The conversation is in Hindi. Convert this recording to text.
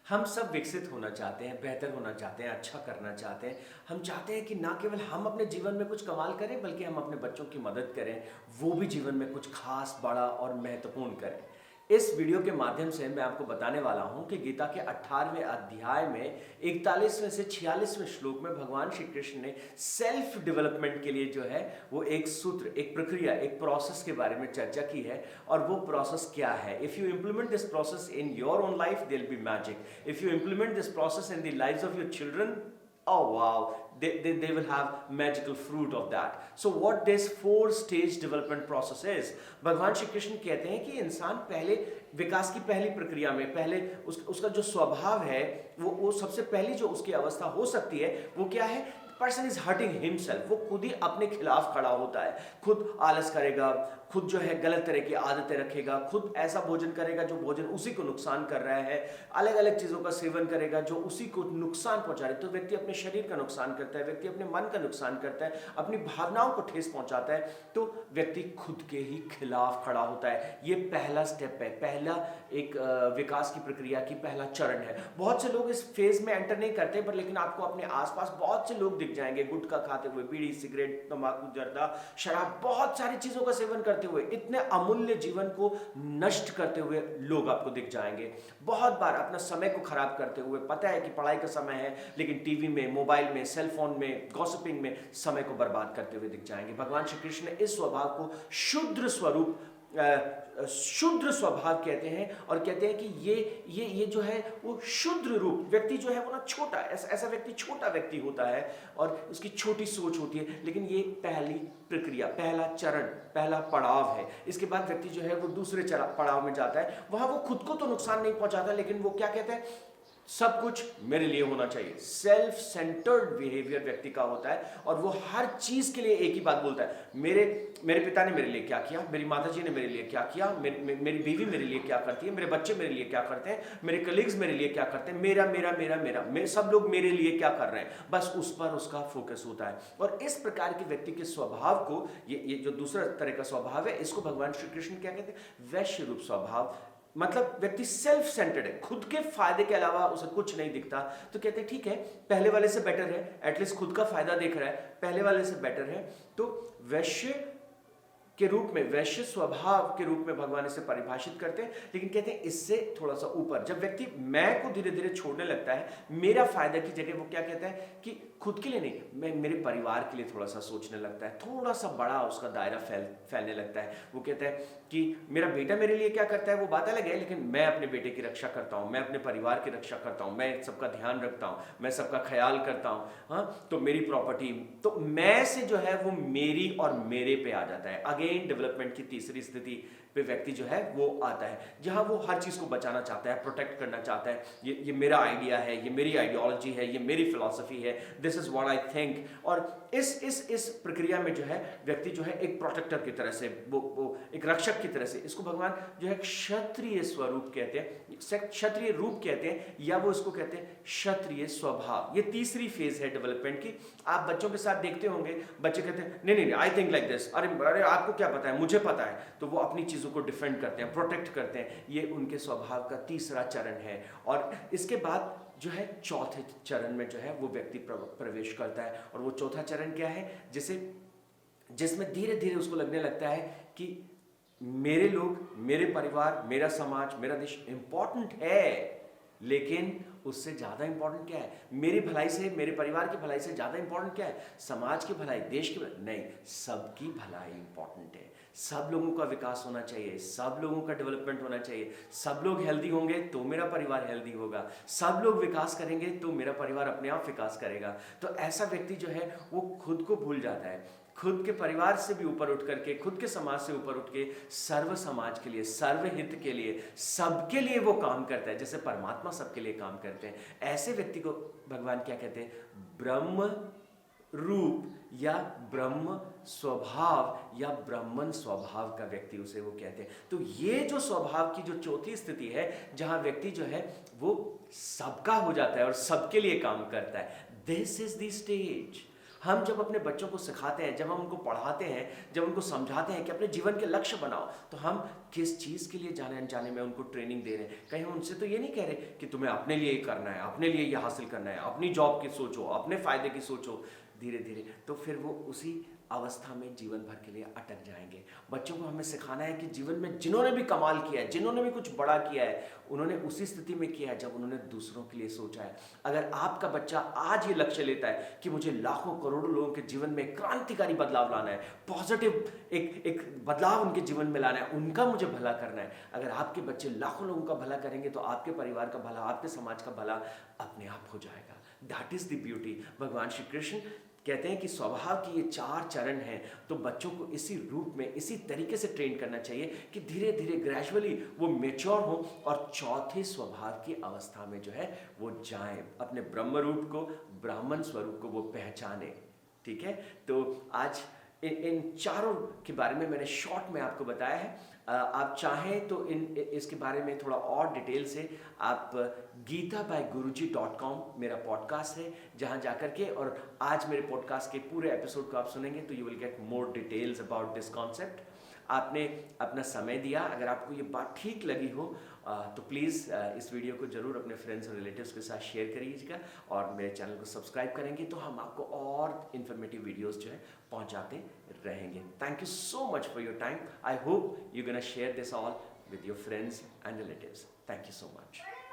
हम सब विकसित होना चाहते हैं, बेहतर होना चाहते हैं, अच्छा करना चाहते हैं। हम चाहते हैं कि ना केवल हम अपने जीवन में कुछ कमाल करें, बल्कि हम अपने बच्चों की मदद करें, वो भी जीवन में कुछ खास, बड़ा और महत्वपूर्ण करें। इस वीडियो के माध्यम से मैं आपको बताने वाला हूं कि गीता के 18वें अध्याय में 41वें से 46वें श्लोक में भगवान श्री कृष्ण ने सेल्फ डेवलपमेंट के लिए जो है वो एक सूत्र, एक प्रक्रिया, एक प्रोसेस के बारे में चर्चा की है। और वो प्रोसेस क्या है? If you implement this process in your own life, there will be magic. If you implement this process in the lives of your children, oh wow, they will have magical fruit of that. So what this four stage development process is, भगवान श्री कृष्ण कहते हैं कि इंसान पहले विकास की पहली प्रक्रिया में पहले उसका जो स्वभाव है, वो सबसे पहली जो उसकी अवस्था हो सकती है वो क्या है? Person is hurting himself. वो खुद ही अपने खिलाफ खड़ा होता है, खुद आलस करेगा, खुद जो है गलत तरह की आदतें रखेगा, खुद ऐसा भोजन करेगा जो भोजन उसी को नुकसान कर रहा है, अलग अलग चीजों का सेवन करेगा जो उसी को नुकसान पहुंचा रहे। तो व्यक्ति अपने शरीर का नुकसान करता है, व्यक्ति अपने मन का नुकसान करता है, अपनी भावनाओं को ठेस पहुंचाता है, तो व्यक्ति खुद के ही खिलाफ खड़ा होता है। ये पहला स्टेप है, पहला एक विकास की प्रक्रिया की पहला चरण है। बहुत से लोग इस फेज में एंटर नहीं करते, पर लेकिन आपको अपने आसपास बहुत से लोग दिख जाएंगे गुटखा खाते हुए, बीड़ी, सिगरेट, तंबाकू, जर्दा, शराब, बहुत सारी चीजों का सेवन करते हुए इतने अमूल्य जीवन को नष्ट करते हुए लोग आपको दिख जाएंगे। बहुत बार अपना समय को खराब करते हुए, पता है कि पढ़ाई का समय है, लेकिन टीवी में, मोबाइल में, सेल फोन में, गॉसिपिंग में समय को बर्बाद करते हुए दिख जाएंगे। भगवान श्री कृष्ण ने इस स्वभाव को शुद्र स्वरूप, शुद्र स्वभाव कहते हैं, और कहते हैं कि ये जो है वो शुद्र रूप व्यक्ति जो है वो ना छोटा, ऐसा व्यक्ति छोटा व्यक्ति होता है और उसकी छोटी सोच होती है। लेकिन ये पहली प्रक्रिया, पहला चरण, पहला पड़ाव है। इसके बाद व्यक्ति जो है वो दूसरे पड़ाव में जाता है। वहां वो खुद को तो नुकसान नहीं पहुंचाता, लेकिन वो क्या कहता है? सब कुछ मेरे लिए होना चाहिए। सेल्फ सेंटर्ड बिहेवियर व्यक्ति का होता है, और वो हर चीज के लिए एक ही बात बोलता है, मेरे पिता ने मेरे लिए क्या किया, मेरी माताजी ने मेरे लिए क्या किया, मेरी बीवी मेरे लिए क्या करती है, मेरे बच्चे मेरे लिए क्या करते हैं, मेरे कलीग्स मेरे लिए क्या करते हैं, मेरा मेरा मेरा मेरा सब लोग मेरे लिए क्या कर रहे हैं, बस उस पर उसका फोकस होता है। और इस प्रकार के व्यक्ति के स्वभाव को, ये जो दूसरा तरह का स्वभाव है, इसको भगवान श्री कृष्ण क्या कहते हैं? वैश्य रूप स्वभाव। मतलब व्यक्ति सेल्फ सेंटर्ड है, खुद के फायदे के अलावा उसे कुछ नहीं दिखता। तो कहते हैं ठीक है, पहले वाले से बेटर है, एटलीस्ट खुद का फायदा देख रहा है, पहले वाले से बेटर है। तो वैश्य के रूप में, वैश्य स्वभाव के रूप में भगवान इसे परिभाषित करते हैं। लेकिन कहते हैं इससे थोड़ा सा ऊपर, जब व्यक्ति मैं को धीरे धीरे छोड़ने लगता है, मेरा फायदा की जगह वो क्या कहता है कि खुद के लिए नहीं, मैं मेरे परिवार के लिए थोड़ा सा सोचने लगता है, थोड़ा सा बड़ा उसका दायरा फैलने लगता है। वो कहता है कि मेरा बेटा मेरे लिए क्या करता है वो बात अलग है, लेकिन मैं अपने बेटे की रक्षा करता हूँ, मैं अपने परिवार की रक्षा करता हूँ, मैं सबका ध्यान रखता हूँ, मैं सबका ख्याल करता हूँ। हाँ, तो मेरी प्रॉपर्टी, तो मैं से जो है वो मेरी और मेरे पे आ जाता है। अगेन डेवलपमेंट की तीसरी स्थिति पे व्यक्ति जो है वो आता है, जहां वो हर चीज को बचाना चाहता है, प्रोटेक्ट करना चाहता है। ये मेरा आइडिया है, ये मेरी आइडियोलॉजी है, ये मेरी फिलॉसफी है, this is what I think. और इस प्रक्रिया में जो है व्यक्ति जो है एक प्रोटेक्टर की तरह से, वो एक रक्षक की तरह से, इसको भगवान जो है क्षत्रिय स्वरूप कहते हैं, क्षत्रिय रूप कहते हैं, या वो इसको कहते हैं क्षत्रिय स्वभाव। ये तीसरी फेज है डेवलपमेंट की। आप बच्चों के साथ देखते होंगे, बच्चे कहते हैं नहीं नहीं आई थिंक लाइक दिस, अरे आपको क्या पता है, मुझे पता है। तो वो अपनी चीजों को डिफेंड करते हैं, प्रोटेक्ट करते हैं। ये उनके स्वभाव का तीसरा चरण है। और इसके बाद जो है चौथे चरण में जो है वो व्यक्ति प्रवेश करता है। और वो चौथा चरण क्या है? जिसमें धीरे धीरे उसको लगने लगता है कि मेरे लोग, मेरे परिवार, मेरा समाज, मेरा देश इंपॉर्टेंट है, लेकिन उससे ज्यादा इंपॉर्टेंट क्या है? मेरी भलाई से, मेरे परिवार की भलाई से ज्यादा इंपॉर्टेंट क्या है? समाज की भलाई, देश की भलाई नहीं, सबकी भलाई इंपॉर्टेंट है। सब लोगों का विकास होना चाहिए, सब लोगों का डेवलपमेंट होना चाहिए। सब लोग हेल्दी होंगे तो मेरा परिवार हेल्दी होगा, सब लोग विकास करेंगे तो मेरा परिवार अपने आप विकास करेगा। तो ऐसा व्यक्ति जो है वो खुद को भूल जाता है, खुद के परिवार से भी ऊपर उठ करके, खुद के समाज से ऊपर उठ के सर्व समाज के लिए, सर्वहित के लिए, सबके लिए वो काम करता है, जैसे परमात्मा सबके लिए काम करते हैं। ऐसे व्यक्ति को भगवान क्या कहते हैं? ब्रह्म रूप या ब्रह्म स्वभाव या ब्राह्मण स्वभाव का व्यक्ति, उसे वो कहते हैं। तो ये जो स्वभाव की जो चौथी स्थिति है, जहां व्यक्ति जो है वो सबका हो जाता है और सबके लिए काम करता है, दिस इज द स्टेज। हम जब अपने बच्चों को सिखाते हैं, जब हम उनको पढ़ाते हैं, जब उनको समझाते हैं कि अपने जीवन के लक्ष्य बनाओ, तो हम किस चीज़ के लिए जाने अनजाने में उनको ट्रेनिंग दे रहे हैं। कहीं हम उनसे तो ये नहीं कह रहे कि तुम्हें अपने लिए ये करना है, अपने लिए ये हासिल करना है, अपनी जॉब की सोचो, अपने फ़ायदे की सोचो। धीरे धीरे तो फिर वो उसी अवस्था में जीवन भर के लिए अटक जाएंगे। बच्चों को हमें सिखाना है कि जीवन में जिन्होंने भी कमाल किया है, जिन्होंने भी कुछ बड़ा किया है, उन्होंने उसी स्थिति में किया है जब उन्होंने दूसरों के लिए सोचा है। अगर आपका बच्चा आज ये लक्ष्य लेता है कि मुझे लाखों करोड़ों लोगों के जीवन में क्रांतिकारी बदलाव लाना है, पॉजिटिव एक बदलाव उनके जीवन में लाना है, उनका मुझे भला करना है, अगर आपके बच्चे लाखों लोगों का भला करेंगे तो आपके परिवार का भला, आपके समाज का भला अपने आप हो जाएगा। That is the beauty. भगवान श्री कृष्ण कहते हैं कि स्वभाव की ये 4 चरण हैं, तो बच्चों को इसी रूप में, इसी तरीके से ट्रेन करना चाहिए कि धीरे धीरे ग्रेजुअली वो मेच्योर हो और चौथे स्वभाव की अवस्था में जो है वो जाएं, अपने ब्रह्म रूप को, ब्राह्मण स्वरूप को वो पहचाने। ठीक है, तो आज इन चारों के बारे में मैंने शॉर्ट में आपको बताया है। आप चाहें तो इसके बारे में थोड़ा और डिटेल से आप gitabyguruji.com मेरा पॉडकास्ट है, जहां जाकर के और आज मेरे पॉडकास्ट के पूरे एपिसोड को आप सुनेंगे तो you will get more details about this concept. आपने अपना समय दिया, अगर आपको ये बात ठीक लगी हो तो प्लीज़ इस वीडियो को ज़रूर अपने फ्रेंड्स और रिलेटिव्स के साथ शेयर करिएगा और मेरे चैनल को सब्सक्राइब करेंगे तो हम आपको और इन्फॉर्मेटिव वीडियोस जो है पहुंचाते रहेंगे। Thank you so much for your time. I hope you gonna share this all with your friends and relatives. Thank you so much.